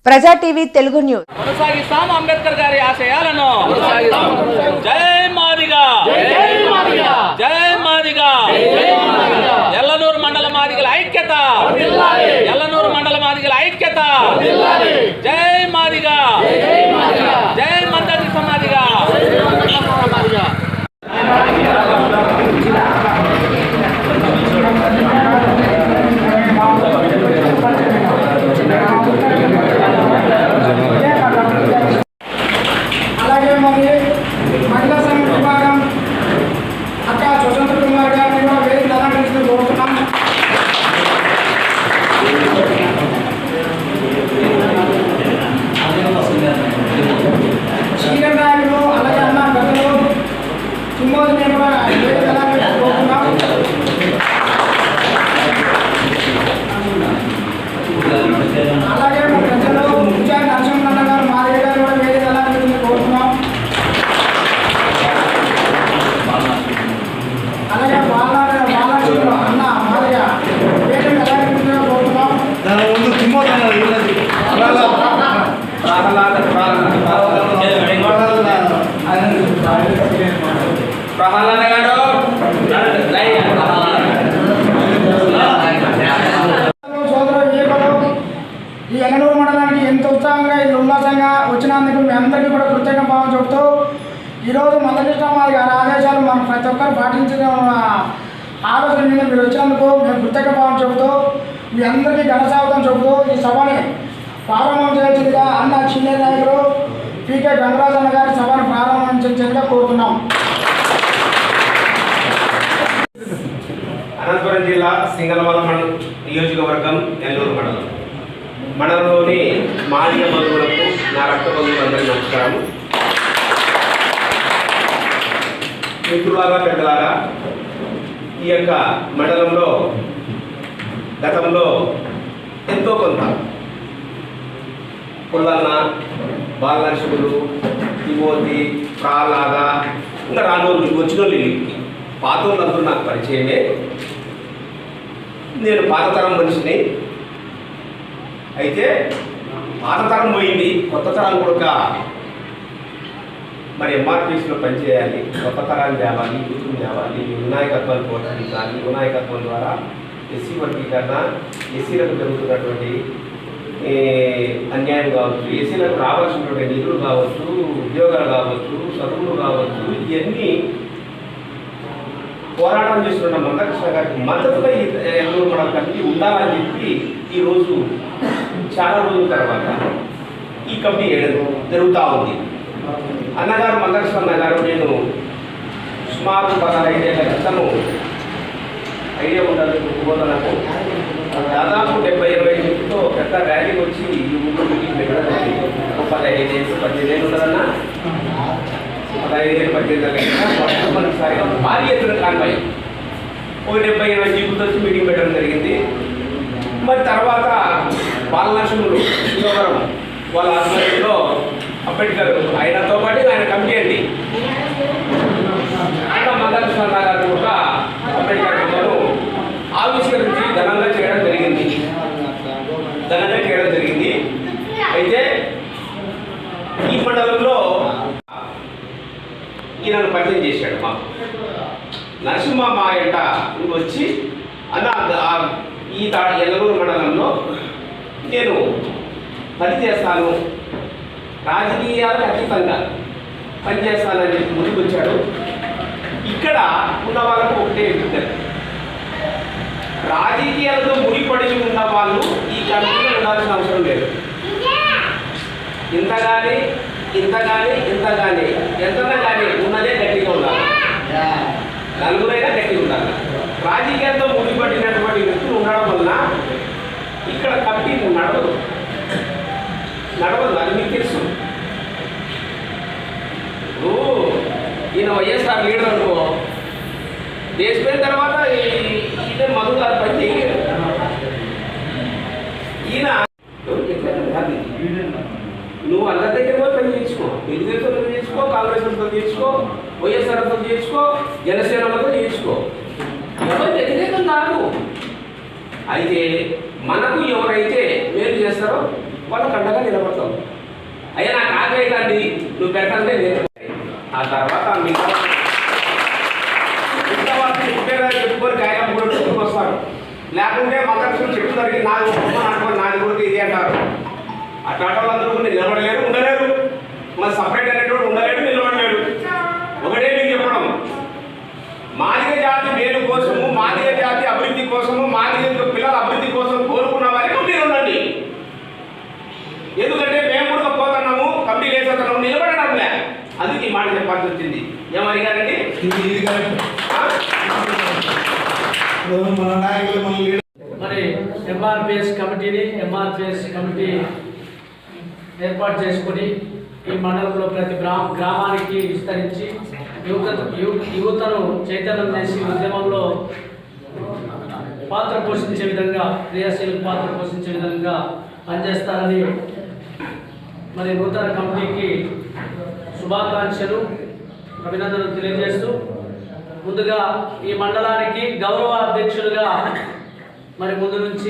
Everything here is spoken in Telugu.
ప్రజా టీవీ తెలుగు న్యూస్. కొనసాగిస్తాం అంబేద్కర్ గారి ఆశయాలను. జై మాదిగా, జై మాదిగా. ఎల్లనూరు మండల మాదిగల ఐక్యత, ఎల్లనూరు మండల మాదిగల ఐక్యత. జై మాదిగా, జై మద్దతు సమాదిగా. అలాగే మరి మహిళా సంఘ విభాగం అక్క స్వతంత్ర కుమార్ గారిని కూడా వేదిక అలంకరించడం కోరుతున్నాం. సీనియర్ నాయకులు అలాగే అన్న పెద్దలు సింహోదయం కూడా వేదిక అలంకరించడం కోరుతున్నాం. అలాగే మా ప్రజలు ముఖ్యంగా నరసింహన్న గారు మాదిగ గారు కూడా వేదిక అలంకరించడం కోరుతున్నాం. అలాగే బాలరాజు అన్న మాదిగ వేదిక అలంకరించడం కోరుతున్నాం. ప్రహ్లాద గారు ఈ ఎల్లనూరు మండలానికి ఎంత ఉత్సాహంగా ఇది ఉల్లాసంగా వచ్చినందుకు మీ అందరికీ కూడా కృతజ్ఞ భావం చెబుతూ ఈరోజు మందకృష్ణ మాది గారి ఆదేశాలు మనం ప్రతి ఒక్కరు పాటించిన ఆలోచన మీద మీరు వచ్చినందుకు మేము కృతజ్ఞ భావం చెబుతూ మీ అందరికీ ఘనస్వాగతం చెబుతూ ఈ సభని ప్రారంభం చేయాల్సిందిగా అన్న సీనియర్ నాయకులు పీకే గంగరాజన్న గారి సభను ప్రారంభించాల్సిందిగా కోరుతున్నాం. అనంతపురం జిల్లా సింగళవరం నియోజకవర్గం నెల్లూరు మండలంలోని మాదిగ బంధువులకు నా రక్త బంధువులందరికీ నమస్కారం. మిత్రులారా, పెద్దలారా, ఈ యొక్క మండలంలో గతంలో ఎంతో కొంత పుల్లన్న, బాలనరసింహులు, తిమోతి, ప్రహ్లాద, ఇంకా రానోళ్ళు వచ్చిన వాళ్ళు పాత వాళ్ళందరూ నాకు పరిచయమే. నేను పాతతరం మనిషిని. అయితే పాత తరం పోయింది, కొత్త తరం కూడా మరి ఎంఆర్పీసీలో పనిచేయాలి, కొత్త తరాన్ని తేవాలి, యూత్ని తేవాలి, వినాయకత్వాన్ని ప్రోత్సహించాలి. వినాయకత్వం ద్వారా ఎస్సీ వర్గీకరణ, ఎస్సీలకు జరుగుతున్నటువంటి అన్యాయం కావచ్చు, ఎస్సీలకు రావాల్సినటువంటి నిధులు కావచ్చు, ఉద్యోగాలు కావచ్చు, చదువులు కావచ్చు, ఇవన్నీ పోరాటం చేస్తున్న మందకృష్ణ గారికి మద్దతుగా ఎల్లూరు మండలం కమిటీ ఉండాలని చెప్పి ఈరోజు చాలా రోజుల తర్వాత ఈ కమిటీ జరుగుతూ ఉంది. అన్నగారు మందకృష్ణ అన్నగారు నేను సుమారు 15 ఏళ్ల క్రితము ఐడియా ఉంటుంది నాకు దాదాపు 70-80 మందితో పెద్ద ర్యాలీ వచ్చి ఈ ఊళ్ళో మీటింగ్ పెట్టడం 15 ఏళ్ళు 18 ఏళ్ళు ఉంటుందన్నా 15 ఏళ్ళు 18 మొట్టమొదటిసారిగా భారీ ఎత్తున కాన్వాయ్ 70-80 జీపులతో వచ్చి మీటింగ్ పెట్టడం జరిగింది. మరి తర్వాత బాలనరసింహులు శ్రీవరం వాళ్ళ ఆధ్వర్యంలో అంబేద్కర్ ఆయనతో పాటు ఆయన కమిటీ అండి మందకృష్ణ గారు కూడా అంబేద్కర్ ఆవిష్కరించి ఘనంగా చేయడం జరిగింది. అయితే ఈ మండలంలో ఈయనను పరిచయం చేశాడు మాకు. నరసింహ మా ఎంట వచ్చి అన్న ఈ ఎల్లనూరు మండలంలో నేను పనిచేస్తాను, రాజకీయాలకు అతీతంగా పనిచేస్తానని చెప్పి ముందుకు వచ్చాడు. ఇక్కడ ఉన్న వాళ్ళకు ఒకటే విజ్ఞప్తి, రాజకీయాలతో ముడిపడి ఉన్న వాళ్ళు ఈ కమిటీలో ఉండాల్సిన అవసరం లేదు. ఎంతనా కానీ ఉన్నదే గట్టిగా ఉండాలి, నలుగురైనా గట్టిగా ఉండాలి. రాజకీయాలతో ముడిపడినటువంటి వ్యక్తులు ఉండడం వలన ఇక్కడ కమిటీ నడవదు, అది మీకు తెలుసు. ఇప్పుడు ఈయన వైఎస్ఆర్ లీడర్ అనుకో, దేశపోయిన తర్వాత ఇదే మధు గారు పని చేయలేదు. ఈయన నువ్వు అందరి దగ్గర పోయి పని చేయించుకో, తెలుగుదేశంతో చేయించుకో, కాంగ్రెస్తో చేయించుకో, వైఎస్ఆర్తో చేయించుకో, జనసేనలతో చేయించుకో, ఎవరు వ్యతిరేకం కాదు. అయితే మనకు ఎవరైతే మేలు చేస్తారో వాళ్ళకి అండగా నిలబడతాం. అయ్యా నాకు ఆకలి నువ్వు పెట్టంటే నేను ఆ తర్వాత మిగతా చెప్పుకొని కాయలు కూడా చెప్పుకొస్తారు. లేకుంటే మతలక్ష్మి చెట్టు జరిగి నాలుగు అనుకోని నాలుగు కూడా ఇది అంటారు. అట్లాంటి వాళ్ళందరూ కూడా నిలబడలేరు, ఉండలేరు. మరి సపరేట్ అనేటువంటి ఉండలేడు, నిలబడలేడు. ఒకటే మీకు చెప్పడం, మాదిగ జాతి మేలు కోసము, మాదిగ జాతి అభివృద్ధి కోసము, మాదిగ పిల్లల అభివృద్ధి కోసం కోరుకున్న వారికి మీరు ఉండండి. ఎందుకంటే మేము కూడా పోతున్నాము, కమిటీ వేసేస్తున్నాము, నిలబడడంలే. అందుకే ఈ మాట చెప్పాల్సి వచ్చింది. ఏమని గారండి మరి ఎంఆర్పిఎస్ కమిటీ ఏర్పాటు చేసుకుని ఈ మండలంలో ప్రతి గ్రామానికి విస్తరించి యువతను చైతన్యం చేసి ఉద్యమంలో పాత్ర పోషించే విధంగా, క్రియాశీలకు పాత్ర పోషించే విధంగా పనిచేస్తారని మరి నూతన కమిటీకి శుభాకాంక్షలు, అభినందనలు తెలియజేస్తూ, ముందుగా ఈ మండలానికి గౌరవ అధ్యక్షులుగా మరి ముందు నుంచి